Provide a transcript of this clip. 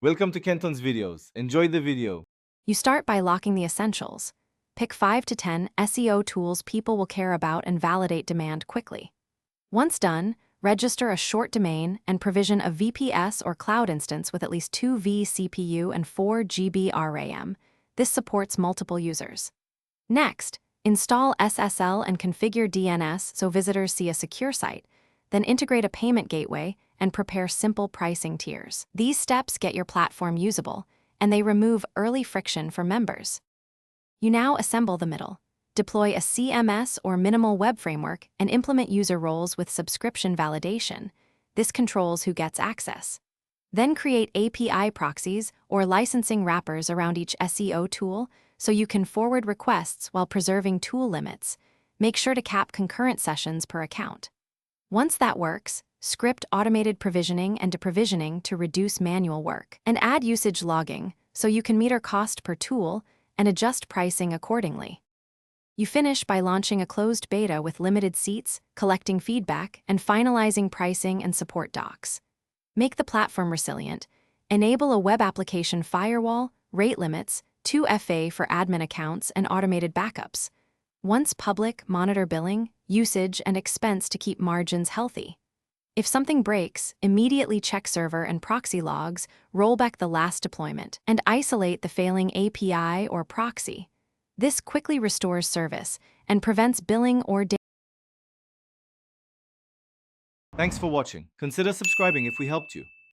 Welcome to Kenton's videos. Enjoy the video. You start by locking the essentials. Pick 5 to 10 SEO tools people will care about and validate demand quickly. Once done, register a short domain and provision a VPS or cloud instance with at least 2 vCPU and 4 GB RAM. This supports multiple users. Next, install SSL and configure DNS so visitors see a secure site, then integrate a payment gateway and prepare simple pricing tiers. These steps get your platform usable, and they remove early friction for members. You now assemble the middle, deploy a CMS or minimal web framework, and implement user roles with subscription validation. This controls who gets access. Then create API proxies or licensing wrappers around each SEO tool so you can forward requests while preserving tool limits. Make sure to cap concurrent sessions per account. Once that works, script automated provisioning and deprovisioning to reduce manual work, and add usage logging so you can meter cost per tool and adjust pricing accordingly. You finish by launching a closed beta with limited seats, collecting feedback, and finalizing pricing and support docs. Make the platform resilient. Enable a web application firewall, rate limits, 2FA for admin accounts, and automated backups. Once public, monitor billing, usage, and expense to keep margins healthy. If something breaks, immediately check server and proxy logs, roll back the last deployment, and isolate the failing API or proxy. This quickly restores service and prevents billing or data. Thanks for watching. Consider subscribing if we helped you.